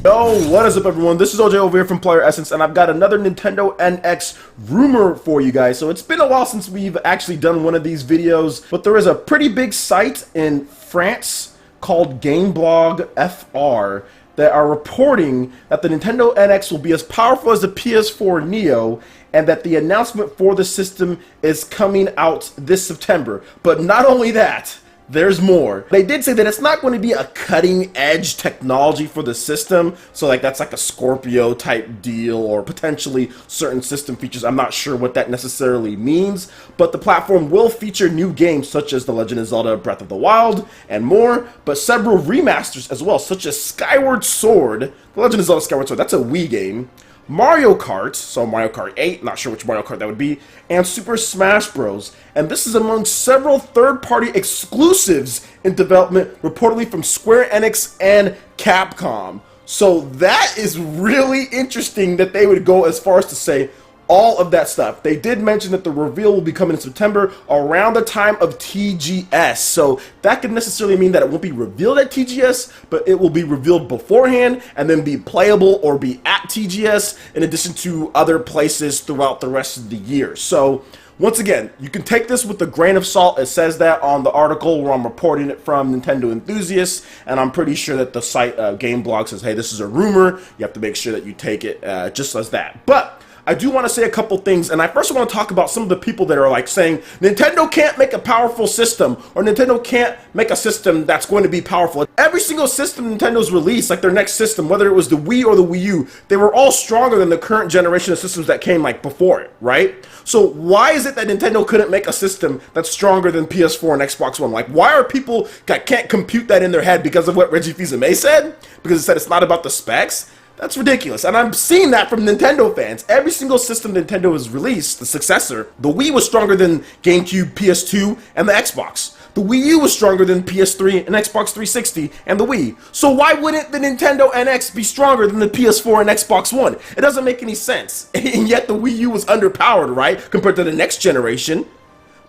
Yo, what is up everyone? This is OJ over here from PlayerEssence, and I've got another Nintendo NX rumor for you guys. So it's been a while since we've actually done one of these videos, but there is a pretty big site in France called Gameblog FR that are reporting that the Nintendo NX will be as powerful as the PS4 Neo, and that the announcement for the system is coming out this September. But not only that, there's more. They did say that it's not going to be a cutting-edge technology for the system, so like that's like a Scorpio type deal, or potentially certain system features. I'm not sure what that necessarily means, but the platform will feature new games such as The Legend of Zelda Breath of the Wild and more, but several remasters as well, such as Skyward Sword, The Legend of Zelda Skyward Sword, that's a Wii game, Mario Kart, so Mario Kart 8, not sure which Mario Kart that would be, and Super Smash Bros. And this is among several third-party exclusives in development, reportedly from Square Enix and Capcom. So that is really interesting that they would go as far as to say all of that stuff. They did mention that the reveal will be coming in September around the time of TGS. So that could necessarily mean that it won't be revealed at TGS, but it will be revealed beforehand and then be playable or be at TGS in addition to other places throughout the rest of the year. So once again, you can take this with a grain of salt. It says that on the article where I'm reporting it from, Nintendo Enthusiasts, and I'm pretty sure that the site Gameblog says, hey, this is a rumor. You have to make sure that you take it just as that. But I do want to say a couple things, and I first want to talk about some of the people that are like saying Nintendo can't make a powerful system, or Nintendo can't make a system that's going to be powerful. Every single system Nintendo's released, like their next system, whether it was the Wii or the Wii U, they were all stronger than the current generation of systems that came like before it, right? So why is it that Nintendo couldn't make a system that's stronger than PS4 and Xbox One? Like, why are people that can't compute that in their head because of what Reggie Fils-Aimé said? Because he said it's not about the specs? That's ridiculous, and I'm seeing that from Nintendo fans. Every single system Nintendo has released, the successor, the Wii was stronger than GameCube, PS2, and the Xbox. The Wii U was stronger than PS3 and Xbox 360 and the Wii. So why wouldn't the Nintendo NX be stronger than the PS4 and Xbox One? It doesn't make any sense. And yet the Wii U was underpowered, right, compared to the next generation.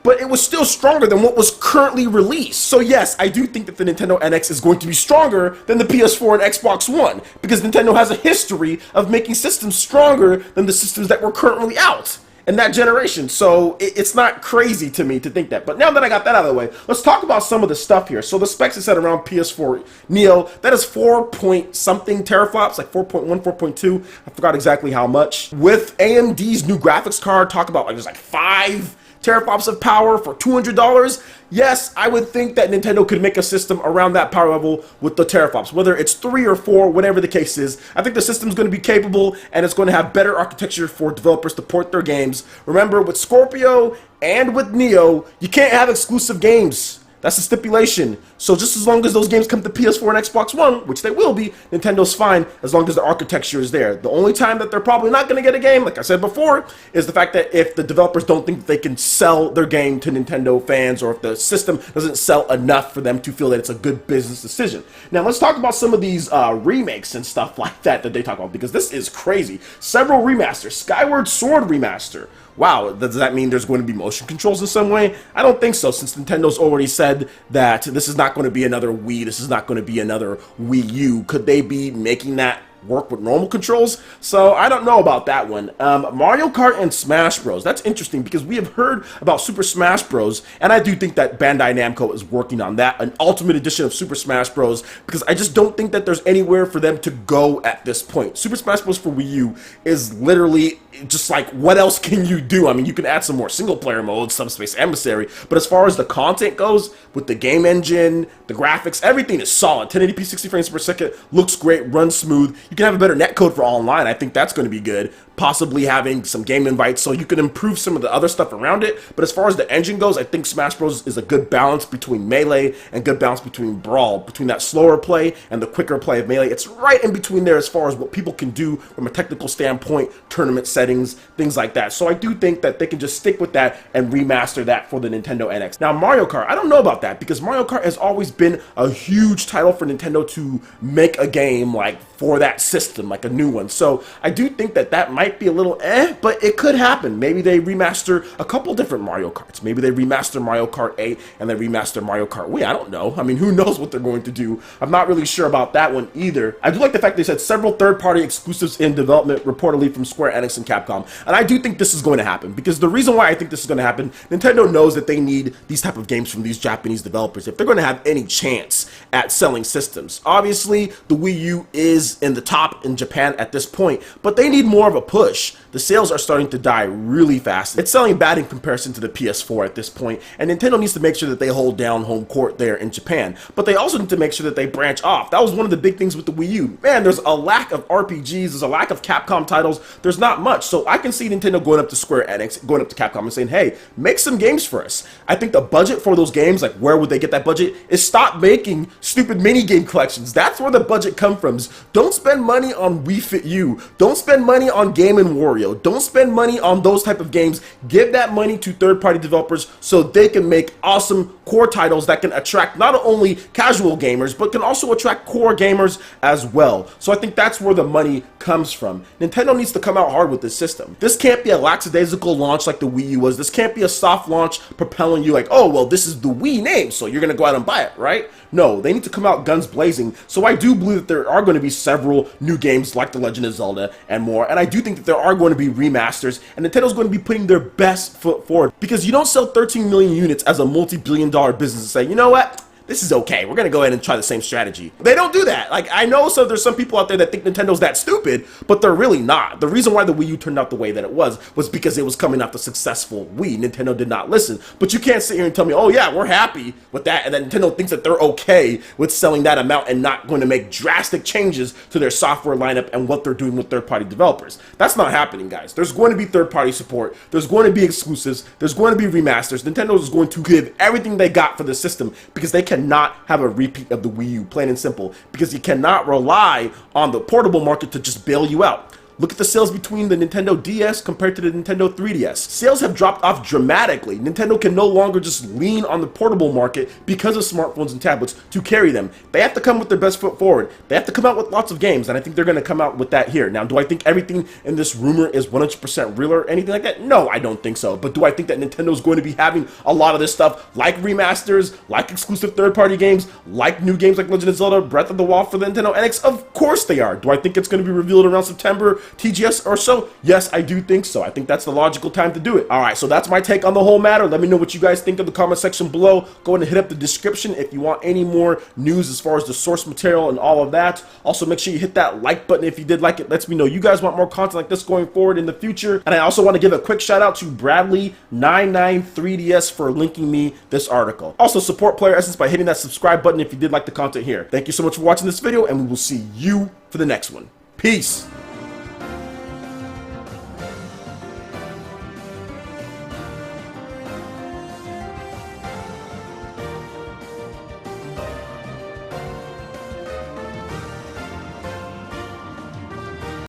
But it was still stronger than what was currently released. So yes, I do think that the Nintendo NX is going to be stronger than the PS4 and Xbox One, because Nintendo has a history of making systems stronger than the systems that were currently out in that generation. So it's not crazy to me to think that. But now that I got that out of the way, let's talk about some of the stuff here. So the specs is set around PS4 Neo. That is 4 point something teraflops, like 4.1, 4.2. I forgot exactly how much. With AMD's new graphics card, talk about like there's like 5 teraflops of power for $200. Yes, I would think that Nintendo could make a system around that power level with the teraflops, whether it's 3 or 4, whatever the case is. I think the system's going to be capable, and it's going to have better architecture for developers to port their games. Remember, with Scorpio and with Neo, you can't have exclusive games. That's the stipulation. So just as long as those games come to PS4 and Xbox One, which they will be, Nintendo's fine as long as the architecture is there. The only time that they're probably not going to get a game, like I said before, is the fact that if the developers don't think that they can sell their game to Nintendo fans, or if the system doesn't sell enough for them to feel that it's a good business decision. Now let's talk about some of these remakes and stuff like that they talk about, because this is crazy. Several remasters. Skyward Sword remaster. Wow, does that mean there's going to be motion controls in some way? I don't think so, since Nintendo's already said that this is not going to be another Wii, this is not going to be another Wii U. Could they be making that work with normal controls? So I don't know about that one. Mario Kart and Smash Bros. That's interesting, because we have heard about Super Smash Bros. And I do think that Bandai Namco is working on that, an Ultimate Edition of Super Smash Bros. Because I just don't think that there's anywhere for them to go at this point. Super Smash Bros. For Wii U is literally just like, what else can you do? I mean, you can add some more single player modes, Subspace Emissary, but as far as the content goes, with the game engine, the graphics, everything is solid. 1080p 60 frames per second, looks great, runs smooth. You can have a better netcode for online. I think that's going to be good. Possibly having some game invites so you can improve some of the other stuff around it. But as far as the engine goes, I think Smash Bros. Is a good balance between Melee and good balance between Brawl, between that slower play and the quicker play of Melee. It's right in between there as far as what people can do from a technical standpoint, tournament settings, things like that. So I do think that they can just stick with that and remaster that for the Nintendo NX. Now Mario Kart, I don't know about that, because Mario Kart has always been a huge title for Nintendo to make a game like for that system, like a new one. So I do think that that might be a little but it could happen. Maybe they remaster a couple different Mario Karts. Maybe they remaster Mario Kart 8 and they remaster Mario Kart Wii. I don't know. I mean, who knows what they're going to do? I'm not really sure about that one either. I do like the fact they said several third-party exclusives in development, reportedly from Square Enix and Capcom. And I do think this is going to happen, because the reason why I think this is going to happen, Nintendo knows that they need these type of games from these Japanese developers if they're going to have any chance at selling systems. Obviously, the Wii U is in the top in Japan at this point, but they need more of a push. The sales are starting to die really fast. It's selling bad in comparison to the PS4 at this point, and Nintendo needs to make sure that they hold down home court there in Japan. But they also need to make sure that they branch off. That was one of the big things with the Wii U. Man, there's a lack of RPGs, there's a lack of Capcom titles, there's not much. So I can see Nintendo going up to Square Enix, going up to Capcom and saying, hey, make some games for us. I think the budget for those games, like where would they get that budget, is stop making stupid mini game collections. That's where the budget comes from. Don't spend money on Wii Fit U. Don't spend money on Game & Wario. Don't spend money on those type of games. Give that money to third-party developers so they can make awesome core titles that can attract not only casual gamers, but can also attract core gamers as well. So I think that's where the money comes from. Nintendo needs to come out hard with this system. This can't be a lackadaisical launch like the Wii U was. This can't be a soft launch propelling you like, oh, well, this is the Wii name, so you're going to go out and buy it, right? No, they need to come out guns blazing. So I do believe that there are going to be several new games like The Legend of Zelda and more, and I do think that there are going to be remasters, and Nintendo's going to be putting their best foot forward, because you don't sell 13 million units as a multi-billion-dollar business and say, you know what? This is okay. We're going to go ahead and try the same strategy. They don't do that. Like, I know there's some people out there that think Nintendo's that stupid, but they're really not. The reason why the Wii U turned out the way that it was because it was coming off the successful Wii. Nintendo did not listen. But you can't sit here and tell me, oh yeah, we're happy with that, and then Nintendo thinks that they're okay with selling that amount and not going to make drastic changes to their software lineup and what they're doing with third-party developers. That's not happening, guys. There's going to be third-party support. There's going to be exclusives. There's going to be remasters. Nintendo is going to give everything they got for the system, because they cannot have a repeat of the Wii U, plain and simple, because you cannot rely on the portable market to just bail you out. Look at the sales between the Nintendo DS compared to the Nintendo 3DS. Sales have dropped off dramatically. Nintendo can no longer just lean on the portable market because of smartphones and tablets to carry them. They have to come with their best foot forward. They have to come out with lots of games, and I think they're going to come out with that here. Now, do I think everything in this rumor is 100% real or anything like that? No, I don't think so. But do I think that Nintendo's going to be having a lot of this stuff, like remasters, like exclusive third-party games, like new games like Legend of Zelda, Breath of the Wild for the Nintendo NX? Of course they are. Do I think it's going to be revealed around September, TGS or so? Yes, I do think so. I think that's the logical time to do it. Alright, so that's my take on the whole matter. Let me know what you guys think in the comment section below. Go ahead and hit up the description if you want any more news as far as the source material and all of that. Also, make sure you hit that like button if you did like it. Lets me know you guys want more content like this going forward in the future. And I also want to give a quick shout out to Bradley993DS for linking me this article. Also, support PlayerEssence by hitting that subscribe button if you did like the content here. Thank you so much for watching this video, and we will see you for the next one. Peace!